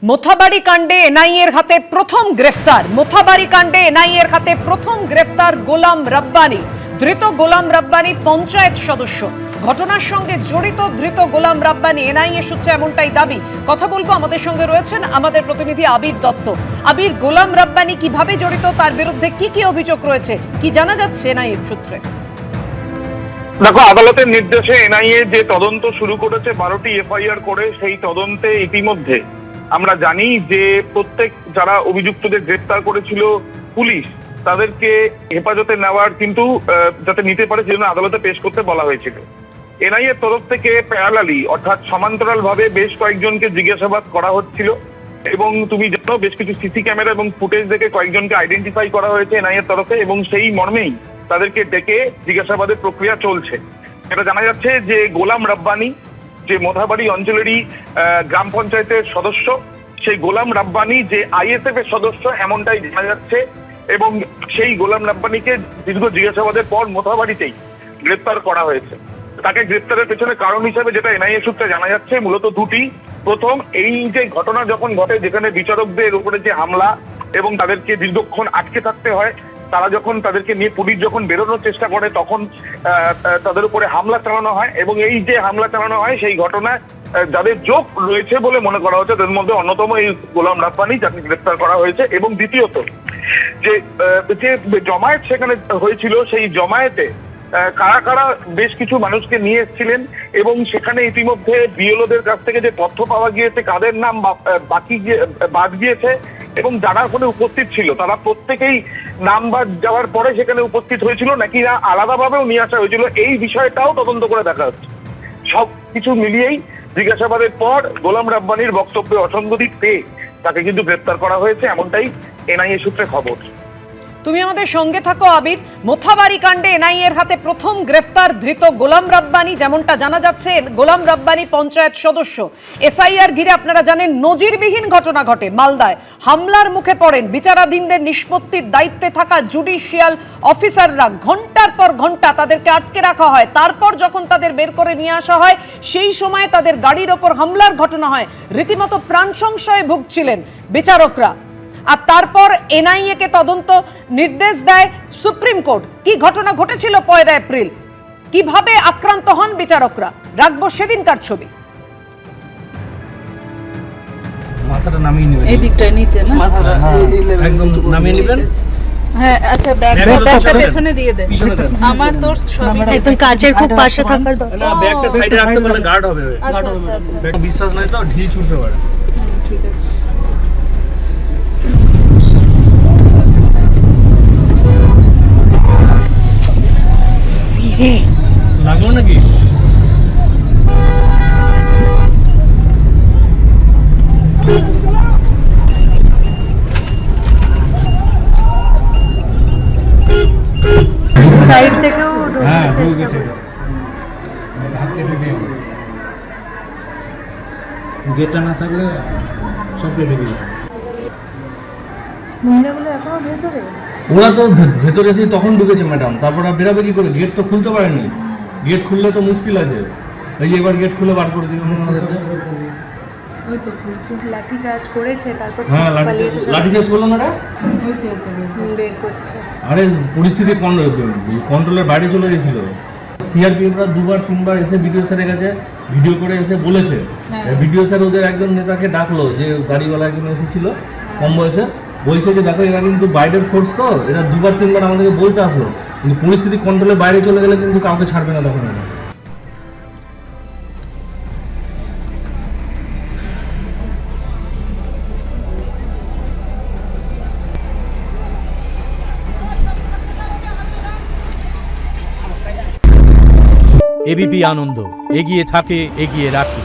মোথাবাড়ি কাণ্ডে এনআইএর হাতে প্রথম গ্রেফতার। মোথাবাড়ি কাণ্ডে এনআইএর হাতে প্রথম গ্রেফতার গোলাম রাব্বানি। ধৃত গোলাম রাব্বানি পঞ্চায়েত সদস্য। ঘটনার সঙ্গে জড়িত ধৃত গোলাম রাব্বানি। এনআইএ সূত্রে এমনটাই দাবি। কথা বলবো, আমাদের সঙ্গে রয়েছেন আমাদের প্রতিনিধি আবির দত্ত। আবির, গোলাম রাব্বানি কিভাবে জড়িত, তার বিরুদ্ধে কি কি অভিযোগ রয়েছে, কি জানা যাচ্ছে এনআইএ সূত্রে? দেখো, আদালতের নির্দেশে এনআইএ যে তদন্ত শুরু করেছে 12টি এফআইআর করে, সেই তদন্তে ইতিমধ্যে আমরা জানি যে প্রত্যেক যারা অভিযুক্তদের গ্রেফতার করেছিল পুলিশ, তাদেরকে হেফাজতে নেওয়ার কিন্তু যাতে নিতে পারে সেজন্য আদালতে পেশ করতে বলা হয়েছিল। এনআইএর তরফ থেকে প্যারালালি অর্থাৎ সমান্তরাল ভাবে বেশ কয়েকজনকে জিজ্ঞাসাবাদ করা হচ্ছিল এবং তুমি জানো বেশ কিছু সিসি ক্যামেরা এবং ফুটেজ দেখে কয়েকজনকে আইডেন্টিফাই করা হয়েছে এনআইএর তরফে এবং সেই মর্মেই তাদেরকে ডেকে জিজ্ঞাসাবাদের প্রক্রিয়া চলছে। এটা জানা যাচ্ছে যে গোলাম রাব্বানি যে মোথাবাড়ি অঞ্চলেরই গ্রাম পঞ্চায়েতের সদস্য, সেই গোলাম রাব্বানি যে আইএসএফ এর সদস্য এমনটাই জানা যাচ্ছে এবং সেই গোলাম রাব্বানিকে দীর্ঘ জিজ্ঞাসাবাদের পর মোথাবাড়িতেই গ্রেপ্তার করা হয়েছে। তাকে গ্রেপ্তারের পেছনে কারণ হিসেবে যেটা এনআইএ সূত্রে জানা যাচ্ছে মূলত দুটি। প্রথম, এই যে ঘটনা যখন ঘটে যেখানে বিচারকদের উপরে যে হামলা এবং তাদেরকে দীর্ঘক্ষণ আটকে থাকতে হয়, তারা যখন তাদেরকে নিয়ে পুলিশ যখন বেরোনোর চেষ্টা করে তখন তাদের উপরে হামলা চালানো হয় এবং এই যে হামলা চালানো হয় সেই ঘটনায় যাদের যোগ রয়েছে বলে মনে করা হচ্ছে তাদের মধ্যে অন্যতম এই গোলাম রাব্বানি, যাকে গ্রেফতার করা হয়েছে। এবং দ্বিতীয়ত যে জমায়েত সেখানে হয়েছিল, সেই জমায়েতে কারা কারা বেশ কিছু মানুষকে নিয়ে এসেছিলেন এবং সেখানে ইতিমধ্যে বিএলওদের কাছ থেকে যে তথ্য পাওয়া গিয়েছে কাদের নাম বাদ গিয়েছে এবং যারা ওখানে উপস্থিত ছিল তারা প্রত্যেকেই নাম বাদ যাওয়ার পরে সেখানে উপস্থিত হয়েছিল নাকি না আলাদাভাবেও নিয়ে আসা হয়েছিল, এই বিষয়টাও তদন্ত করে দেখা হচ্ছে। সব কিছু মিলিয়েই জিজ্ঞাসাবাদের পর গোলাম রাব্বানির বক্তব্যে অসঙ্গতি পেয়ে তাকে কিন্তু গ্রেপ্তার করা হয়েছে, এমনটাই এনআইএ সূত্রে খবর। তুমি আমাদের সঙ্গে থাকো আবির। মোথাবাড়ি কাণ্ডে এনআইএর হাতে প্রথম গ্রেফতার ধৃত গোলাম রাব্বানি। যেমনটা জানা যাচ্ছে, গোলাম রাব্বানি পঞ্চায়েত সদস্য। এসআইআর ঘিরে আপনারা জানেন নজিরবিহীন ঘটনা ঘটে মালদায়। হামলার মুখে পড়েন বিচারাধীনদের নিষ্পত্তির দায়িত্বে থাকা জুডিশিয়াল অফিসাররা। ঘন্টার পর ঘন্টা তাদেরকে আটকে রাখা হয়। তারপর যখন তাদের বের করে নিয়ে আসা হয় সেই সময় তাদের গাড়ির ওপর হামলার ঘটনা হয়। রীতিমতো প্রাণ সংশয়ে ভুগছিলেন বিচারকরা। আর তারপর এনআইএ কে তদন্ত নির্দেশ দেয় সুপ্রিম কোর্ট। কি ঘটনা ঘটেছিল 1 এপ্রিল, কিভাবে আক্রান্ত হন বিচারকরা, রাখবো সেদিনকার ছবি। মাথাটা নামিয়ে নেবেন, এই দিকটায় নিচে না, মাথাটা একদম নামিয়ে নেবেন। হ্যাঁ আচ্ছা, ব্যাগটা পেছনে দিয়ে দে। আমার তোর সবই একদম কাচের খুব পাশে থাকার দরকার। না, ব্যাগটা সাইডে রাখতে পারলে গার্ড হবে। আচ্ছা আচ্ছা আচ্ছা, ব্যাগ বিশ্বাস নাই তো ঢিল ছুটতে পারে। ঠিক আছে। লাগলো নাকি? সাইড থেকেও হ্যাঁ, চেষ্টা করছে। গেটটা না থাকলে সব রেডি হয়ে যেত। মহিলাগুলো এখনো ভেতরে? ওরা তো ভেতরে এসে তখন ঢুকেছে ম্যাডাম, তারপর বেরাবে কি করে? গেট তো খুলতে পারেনি। গেট খুললে তো মুশকিল আছে। এই যে এবার গেট খুলে বার করে দিবে। ওই তো খুলছে। লাঠি চার্জ করেছে, তারপর হ্যাঁ, পালিয়েছে। লাঠি চার্জ করলো না? ওই তো বের করছে। আরে পরিস্থিতি কন্ট্রোলের বাইরে চলে গেছিল। সিআরপিএফরা 2-3বার এসে ভিডিও স্যারের কাছে ভিডিও করে এসে বলেছে। ভিডিও স্যার ওদের একজন নেতাকে ডাকলো, যে দাড়িওয়ালা একজন এসেছিল কম বয়সে, বলছে যে দেখো এরা কিন্তু বাইরের ফোর্স, তো এরা 2-3বার আমাদেরকে বলতে আসলো, কিন্তু পরিস্থিতি কন্ট্রোলের বাইরে চলে গেলে কিন্তু কাউকে ছাড়বে না তখন। এরা এবিপি আনন্দ, এগিয়ে থাকে, এগিয়ে রাখে।